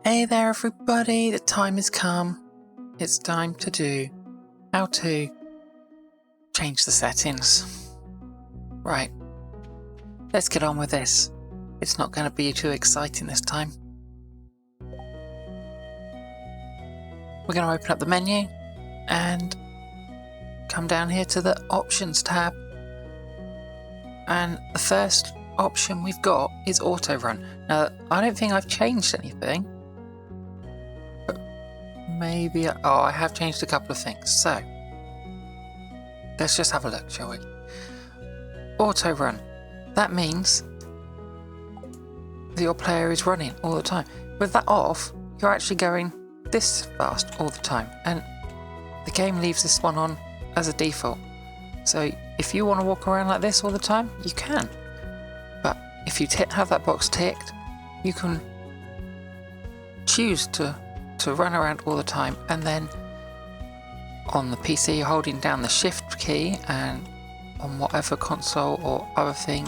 Hey there everybody, the time has come. It's time to do how to change the settings. Right, let's get on with this. It's not going to be too exciting this time. We're going to open up the menu and come down here to the options tab. And the first option we've got is auto run. Now, I don't think I've changed anything. Maybe, I have changed a couple of things, so let's just have a look, shall we? Auto run, that means that your player is running all the time. With that off, you're actually going this fast all the time, and the game leaves this one on as a default. So if you want to walk around like this all the time, you can. But if you have that box ticked, you can choose to run around all the time, and then on the PC you're holding down the shift key, and on whatever console or other thing,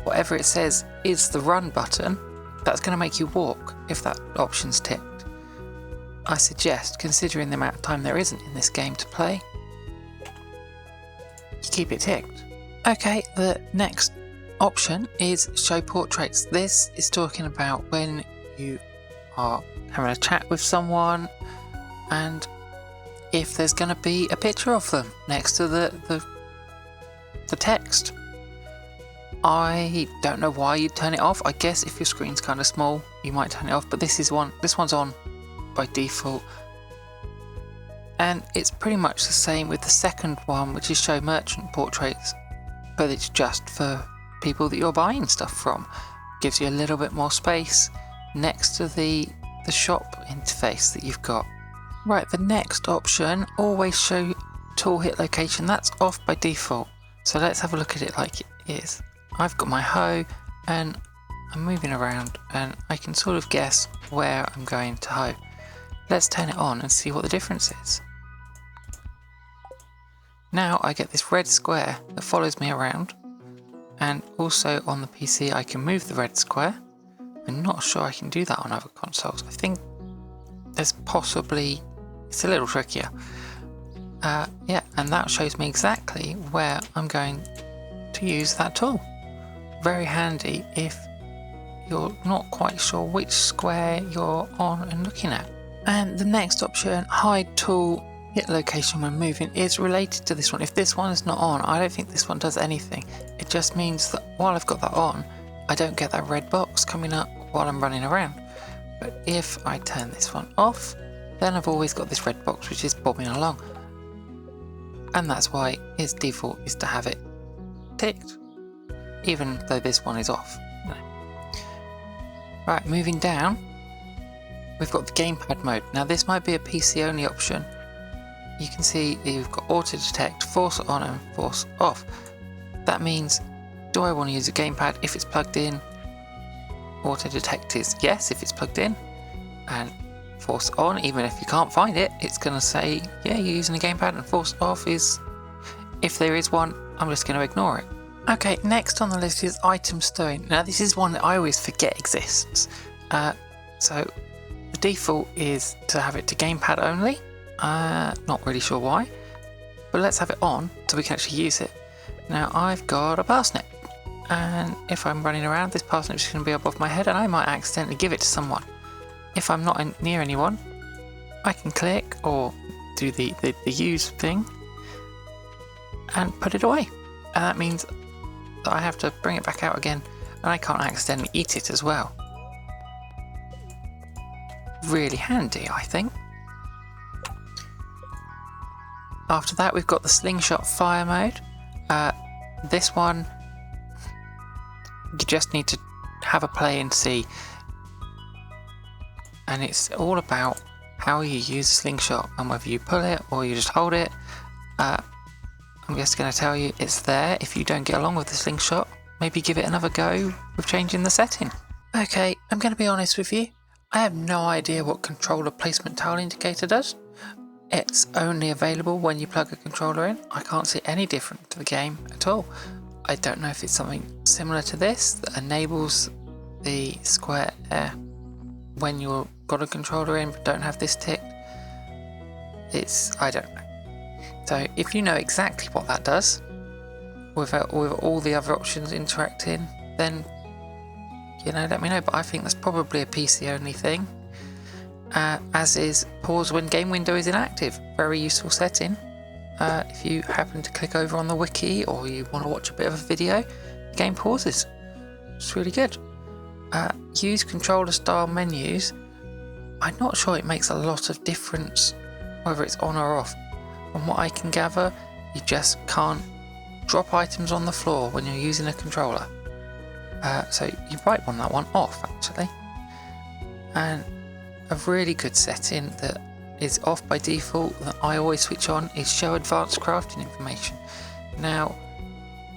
whatever it says is the run button, that's going to make you walk if that option's ticked. I suggest, considering the amount of time there isn't in this game to play, you keep it ticked. Okay, the next option is show portraits. This is talking about when you are having a chat with someone, and if there's going to be a picture of them next to the text. I don't know why you'd turn it off. I guess if your screen's kind of small, you might turn it off, but this one's on by default. And it's pretty much the same with the second one, which is show merchant portraits, but it's just for people that you're buying stuff from. Gives you a little bit more space next to the shop interface that you've got. Right, the next option, always show tool hit location, that's off by default. So let's have a look at it like it is. I've got my hoe and I'm moving around and I can sort of guess where I'm going to hoe. Let's turn it on and see what the difference is. Now I get this red square that follows me around, and also on the PC I can move the red square. I'm not sure I can do that on other consoles. I think there's possibly, it's a little trickier. Yeah, and that shows me exactly where I'm going to use that tool. Very handy if you're not quite sure which square you're on and looking at. And the next option, hide tool hit location when moving, is related to this one. If this one is not on, I don't think this one does anything. It just means that while I've got that on, I don't get that red box coming up while I'm running around. But if I turn this one off, then I've always got this red box which is bobbing along. And that's why its default is to have it ticked, even though this one is off. Right, moving down, we've got the gamepad mode. Now this might be a PC only option. You can see you've got auto detect, force on and force off. That means, do I want to use a gamepad if it's plugged in? Auto detect is yes if it's plugged in, and force on, even if you can't find it, it's going to say yeah, you're using a gamepad, and force off is if there is one, I'm just going to ignore it. Okay, next on the list is item stowing. Now this is one that I always forget exists. So the default is to have it to gamepad only. Not really sure why, but let's have it on so we can actually use it. Now I've got a parsnip, and if I'm running around, this parsnip is going to be above my head and I might accidentally give it to someone. If I'm not near anyone, I can click or do the use thing and put it away, and that means that I have to bring it back out again and I can't accidentally eat it as well. Really handy, I think. After that we've got the slingshot fire mode. This one you just need to have a play and see, and it's all about how you use a slingshot and whether you pull it or you just hold it. I'm just going to tell you it's there. If you don't get along with the slingshot, maybe give it another go with changing the setting. Okay, I'm going to be honest with you, I have no idea what controller placement tile indicator does. It's only available when you plug a controller in. I can't see any different to the game at all. I don't know if it's something similar to this that enables the square when you're got a controller in but don't have this ticked, I don't know. So if you know exactly what that does, with all the other options interacting, then let me know. But I think that's probably a PC only thing. As is pause when game window is inactive. Very useful setting. If you happen to click over on the wiki or you want to watch a bit of a video, the game pauses. It's really good. Use controller style menus. I'm not sure it makes a lot of difference whether it's on or off. From what I can gather, you just can't drop items on the floor when you're using a controller. So you might want that one off actually. And a really good setting that is off by default that I always switch on is show advanced crafting information. Now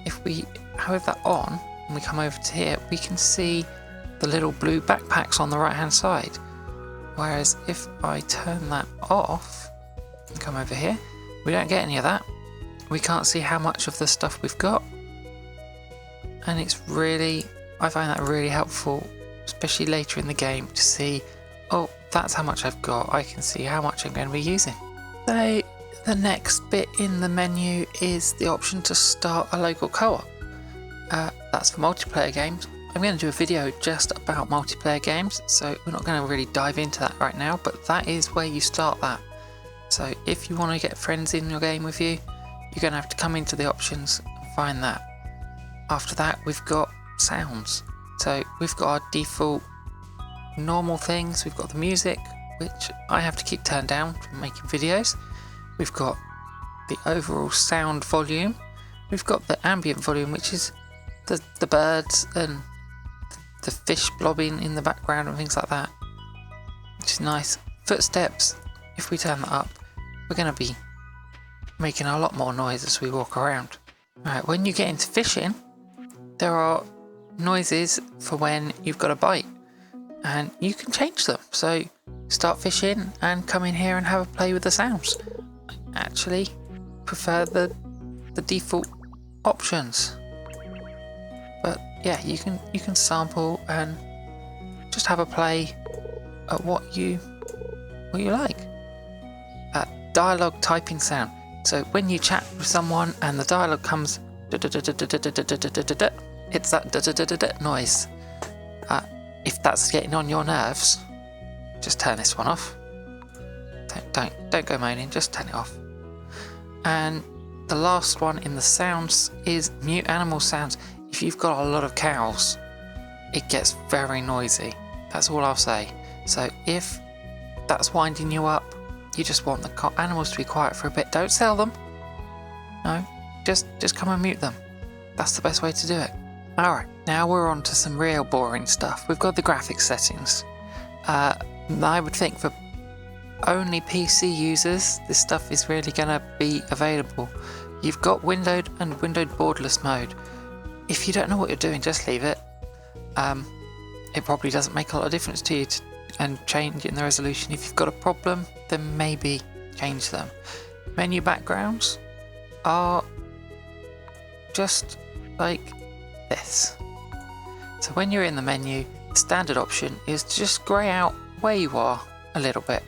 if we have that on and we come over to here, we can see the little blue backpacks on the right hand side, whereas if I turn that off and come over here, we don't get any of that. We can't see how much of the stuff we've got, and I find that really helpful, especially later in the game, to see, oh, that's how much I've got. I can see how much I'm going to be using. So the next bit in the menu is the option to start a local co-op. That's for multiplayer games. I'm going to do a video just about multiplayer games, so we're not going to really dive into that right now, but that is where you start that. So if you want to get friends in your game with you, you're going to have to come into the options and find that. After that, we've got sounds. So we've got our default normal things. We've got the music, which I have to keep turned down for making videos. We've got the overall sound volume. We've got the ambient volume, which is the birds and the fish blobbing in the background and things like that, which is nice. Footsteps, if we turn that up, we're going to be making a lot more noise as we walk around. Right, when you get into fishing, there are noises for when you've got a bite, and you can change them. So start fishing and come in here and have a play with the sounds. I actually prefer the default options, but yeah, you can sample and just have a play at what you like. Dialogue typing sound. So when you chat with someone and the dialogue comes, it's that noise. If that's getting on your nerves, just turn this one off. Don't go moaning, just turn it off. And the last one in the sounds is mute animal sounds. If you've got a lot of cows, it gets very noisy. That's all I'll say. So if that's winding you up, you just want the animals to be quiet for a bit. Don't sell them. No, just come and mute them. That's the best way to do it. Alright, now we're on to some real boring stuff. We've got the graphics settings. I would think for only PC users, this stuff is really going to be available. You've got windowed and windowed borderless mode. If you don't know what you're doing, just leave it. It probably doesn't make a lot of difference to you and change in the resolution. If you've got a problem, then maybe change them. Menu backgrounds are just like this. So when you're in the menu, the standard option is to just grey out where you are a little bit.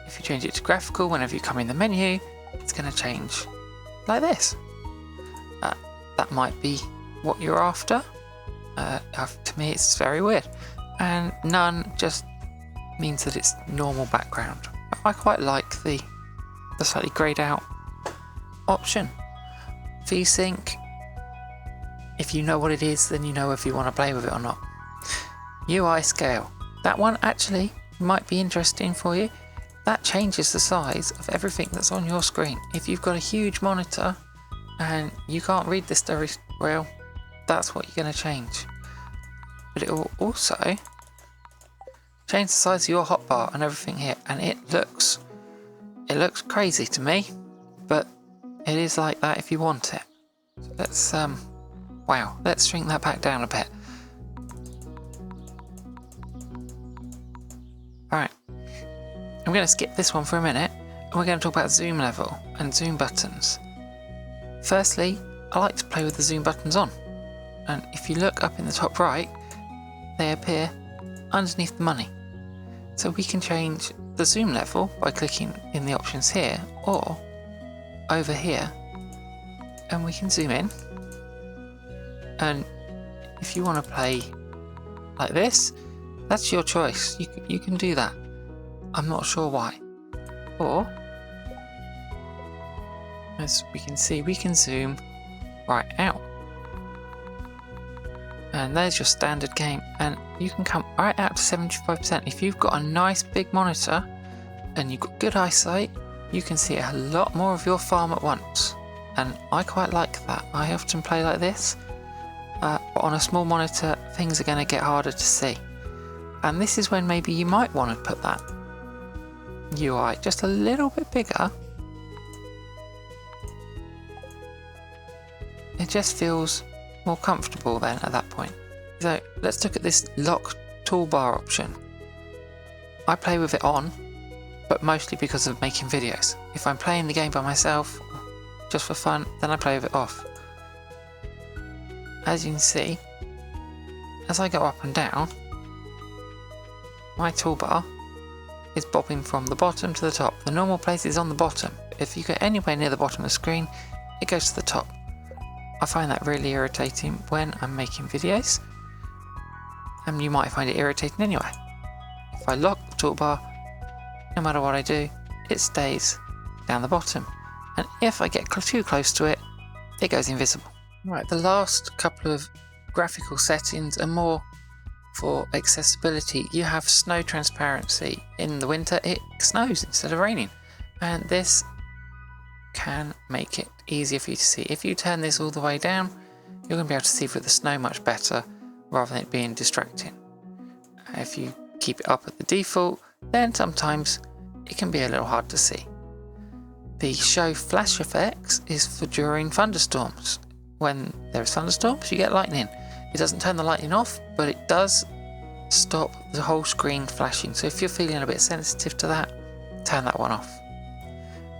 If you change it to graphical, whenever you come in the menu, it's going to change like this. That might be what you're after. To me, it's very weird. And none just means that it's normal background. I quite like the slightly greyed out option. VSync, if you know what it is, then you know if you want to play with it or not. UI scale, that one actually might be interesting for you. That changes the size of everything that's on your screen. If you've got a huge monitor and you can't read this very well, that's what you're going to change. But it will also change the size of your hotbar and everything here, and it looks crazy to me, but it is like that if you want it. So let's shrink that back down a bit. Alright, I'm going to skip this one for a minute, and we're going to talk about zoom level and zoom buttons. Firstly, I like to play with the zoom buttons on, and if you look up in the top right, they appear underneath the money. So we can change the zoom level by clicking in the options here or over here, and we can zoom in. And if you want to play like this, that's your choice. You can do that. I'm not sure why. Or, as we can see, we can zoom right out. And there's your standard game, and you can come right out to 75%. If you've got a nice big monitor and you've got good eyesight, you can see a lot more of your farm at once. And I quite like that. I often play like this, but on a small monitor things are going to get harder to see. And this is when maybe you might want to put that UI just a little bit bigger. It just feels more comfortable then at that point. So let's look at this lock toolbar option. I play with it on, but mostly because of making videos. If I'm playing the game by myself, just for fun, then I play with it off. As you can see, as I go up and down, my toolbar is bobbing from the bottom to the top. The normal place is on the bottom. If you go anywhere near the bottom of the screen, it goes to the top. I find that really irritating when I'm making videos, and you might find it irritating anyway. If I lock the toolbar, no matter what I do, it stays down the bottom, and if I get too close to it, it goes invisible. Right, the last couple of graphical settings are more for accessibility. You have snow transparency. In the winter it snows instead of raining, and this can make it easier for you to see. If you turn this all the way down, you're going to be able to see through the snow much better rather than it being distracting. If you keep it up at the default, then sometimes it can be a little hard to see. The show flash effects is for during thunderstorms. When there's thunderstorms, you get lightning. It doesn't turn the lightning off, but it does stop the whole screen flashing. So if you're feeling a bit sensitive to that, turn that one off.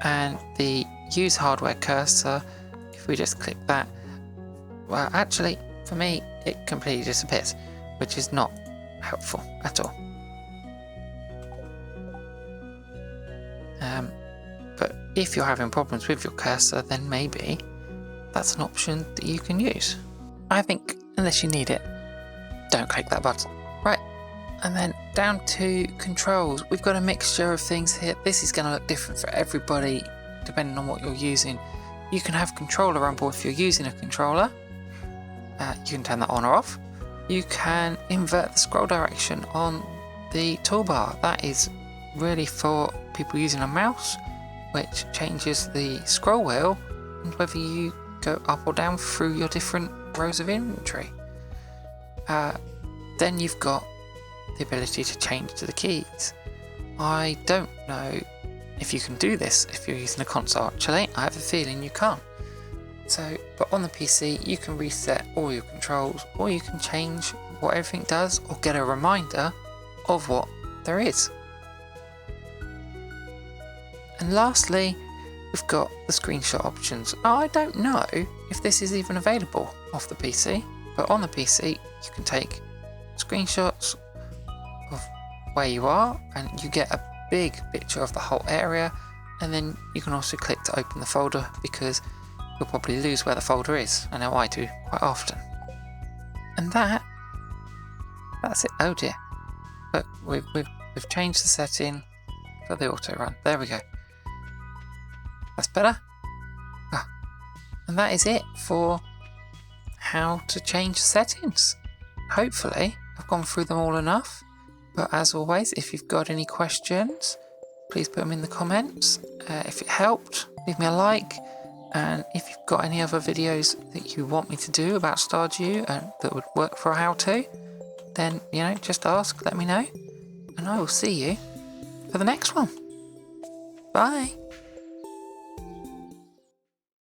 And the use hardware cursor, if we just click that, well, actually for me it completely disappears, which is not helpful at all. But if you're having problems with your cursor, then maybe that's an option that you can use. I think unless you need it, don't click that button. Right, and then down to controls, we've got a mixture of things here. This is going to look different for everybody depending on what you're using. You can have controller on board if you're using a controller. You can turn that on or off. You can invert the scroll direction on the toolbar. That is really for people using a mouse, which changes the scroll wheel and whether you go up or down through your different rows of inventory. Then you've got the ability to change to the keys. I don't know if you can do this if you're using a console. Actually, I have a feeling you can't. So, but on the PC you can reset all your controls, or you can change what everything does, or get a reminder of what there is. And lastly, we've got the screenshot options. Now, I don't know if this is even available off the PC, but on the PC you can take screenshots of where you are and you get a big picture of the whole area, and then you can also click to open the folder because you'll probably lose where the folder is. I know I do quite often. And that's it. Oh dear. But we've changed the setting for the auto run. There we go. That's better. And that is it for how to change settings. Hopefully I've gone through them all enough, but as always, if you've got any questions, please put them in the comments. If it helped, leave me a like, and if you've got any other videos that you want me to do about Stardew and that would work for a how-to, then just ask, let me know, and I will see you for the next one. Bye.